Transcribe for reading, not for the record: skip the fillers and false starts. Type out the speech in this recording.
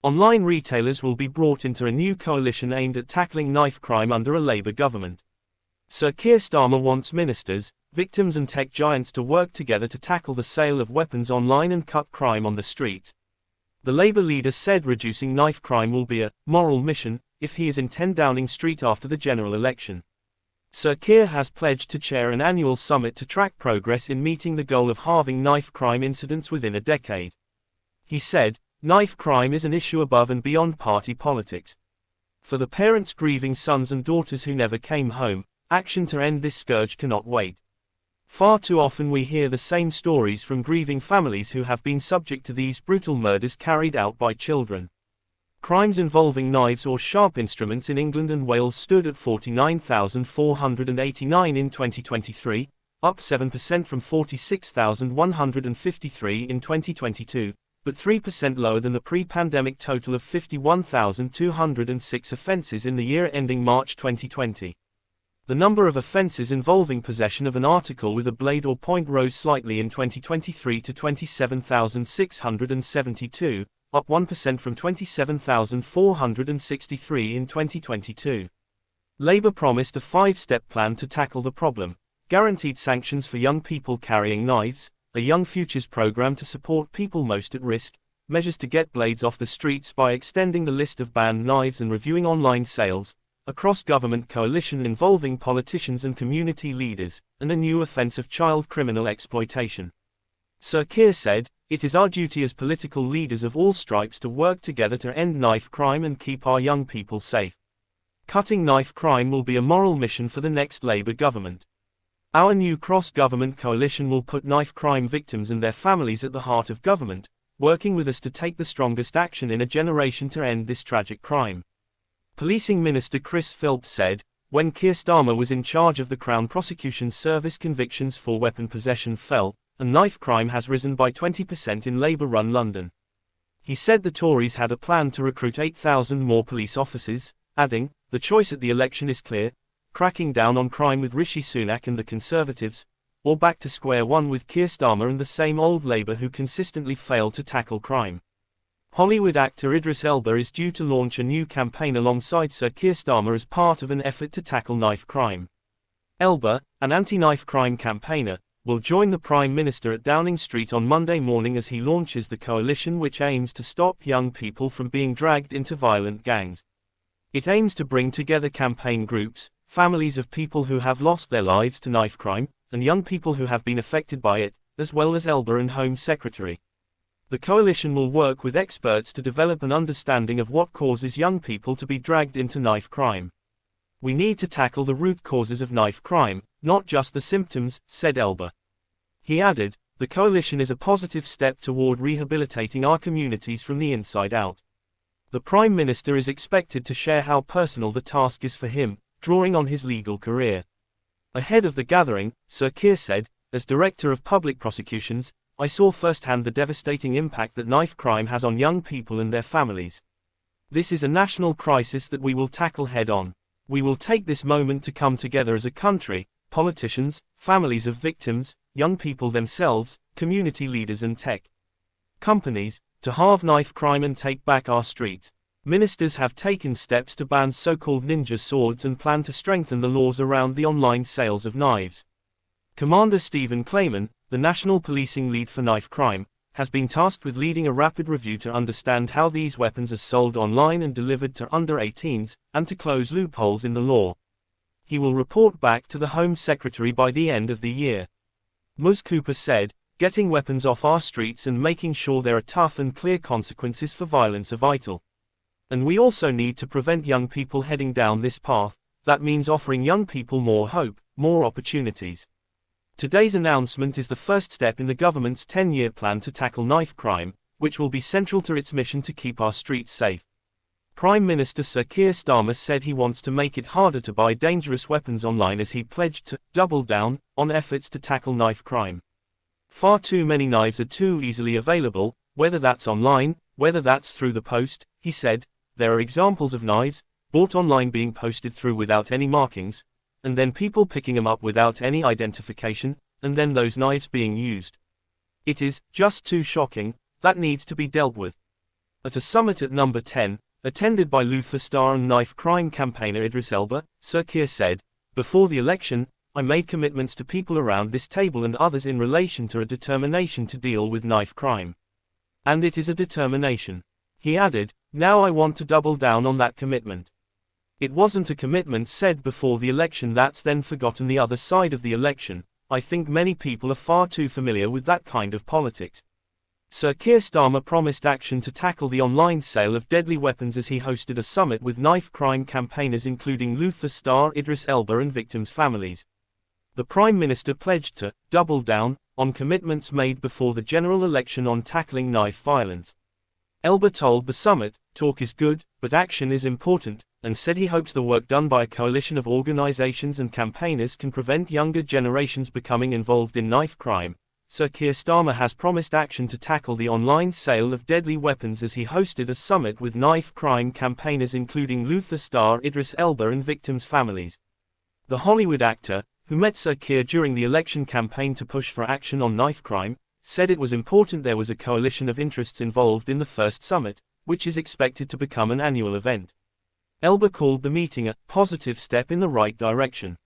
Online retailers will be brought into a new coalition aimed at tackling knife crime under a Labour government. Sir Keir Starmer wants ministers, victims and tech giants to work together to tackle the sale of weapons online and cut crime on the streets. The Labour leader said reducing knife crime will be a moral mission if he is in 10 Downing Street after the general election. Sir Keir has pledged to chair an annual summit to track progress in meeting the goal of halving knife crime incidents within a decade. He said, "Knife crime is an issue above and beyond party politics. For the parents grieving sons and daughters who never came home, action to end this scourge cannot wait. Far too often we hear the same stories from grieving families who have been subject to these brutal murders carried out by children." Crimes involving knives or sharp instruments in England and Wales stood at 49,489 in 2023, up 7% from 46,153 in 2022. But 3% lower than the pre-pandemic total of 51,206 offences in the year ending March 2020. The number of offences involving possession of an article with a blade or point rose slightly in 2023 to 27,672, up 1% from 27,463 in 2022. Labour promised a 5-step plan to tackle the problem: guaranteed sanctions for young people carrying knives, a Young Futures program to support people most at risk, measures to get blades off the streets by extending the list of banned knives and reviewing online sales, a cross-government coalition involving politicians and community leaders, and a new offence of child criminal exploitation. Sir Keir said, "It is our duty as political leaders of all stripes to work together to end knife crime and keep our young people safe. Cutting knife crime will be a moral mission for the next Labour government. Our new cross-government coalition will put knife crime victims and their families at the heart of government, working with us to take the strongest action in a generation to end this tragic crime." Policing Minister Chris Philp said, when Keir Starmer was in charge of the Crown Prosecution Service, convictions for weapon possession fell, and knife crime has risen by 20% in Labour-run London. He said the Tories had a plan to recruit 8,000 more police officers, adding, "The choice at the election is clear: cracking down on crime with Rishi Sunak and the Conservatives, or back to square one with Keir Starmer and the same old Labour who consistently fail to tackle crime." Hollywood actor Idris Elba is due to launch a new campaign alongside Sir Keir Starmer as part of an effort to tackle knife crime. Elba, an anti-knife crime campaigner, will join the Prime Minister at Downing Street on Monday morning as he launches the coalition which aims to stop young people from being dragged into violent gangs. It aims to bring together campaign groups, families of people who have lost their lives to knife crime, and young people who have been affected by it, as well as Elba and Home Secretary. The coalition will work with experts to develop an understanding of what causes young people to be dragged into knife crime. "We need to tackle the root causes of knife crime, not just the symptoms," said Elba. He added, "The coalition is a positive step toward rehabilitating our communities from the inside out." The Prime Minister is expected to share how personal the task is for him, drawing on his legal career. Ahead of the gathering, Sir Keir said, "As Director of Public Prosecutions, I saw firsthand the devastating impact that knife crime has on young people and their families. This is a national crisis that we will tackle head-on. We will take this moment to come together as a country, politicians, families of victims, young people themselves, community leaders and tech companies, to halve knife crime and take back our streets." Ministers have taken steps to ban so-called ninja swords and plan to strengthen the laws around the online sales of knives. Commander Stephen Clayman, the national policing lead for knife crime, has been tasked with leading a rapid review to understand how these weapons are sold online and delivered to under-18s, and to close loopholes in the law. He will report back to the Home Secretary by the end of the year. Ms. Cooper said, "Getting weapons off our streets and making sure there are tough and clear consequences for violence are vital. And we also need to prevent young people heading down this path. That means offering young people more hope, more opportunities." Today's announcement is the first step in the government's 10-year plan to tackle knife crime, which will be central to its mission to keep our streets safe. Prime Minister Sir Keir Starmer said he wants to make it harder to buy dangerous weapons online as he pledged to double down on efforts to tackle knife crime. "Far too many knives are too easily available, whether that's online, whether that's through the post," he said. "There are examples of knives bought online being posted through without any markings, and then people picking them up without any identification, and then those knives being used. It is just too shocking. That needs to be dealt with." At a summit at number 10, attended by Luther Star and knife crime campaigner Idris Elba, Sir Keir said, "Before the election, I made commitments to people around this table and others in relation to a determination to deal with knife crime. And it is a determination." He added, "Now I want to double down on that commitment. It wasn't a commitment said before the election that's then forgotten the other side of the election. I think many people are far too familiar with that kind of politics." Sir Keir Starmer promised action to tackle the online sale of deadly weapons as he hosted a summit with knife crime campaigners including Luther Star, Idris Elba and victims' families. The Prime Minister pledged to double down on commitments made before the general election on tackling knife violence. Elba told the summit, "Talk is good, but action is important," and said he hopes the work done by a coalition of organizations and campaigners can prevent younger generations becoming involved in knife crime. Sir Keir Starmer has promised action to tackle the online sale of deadly weapons as he hosted a summit with knife crime campaigners including Luther Star, Idris Elba and victims' families. The Hollywood actor, who met Sir Keir during the election campaign to push for action on knife crime, said it was important there was a coalition of interests involved in the first summit, which is expected to become an annual event. Elba called the meeting a positive step in the right direction.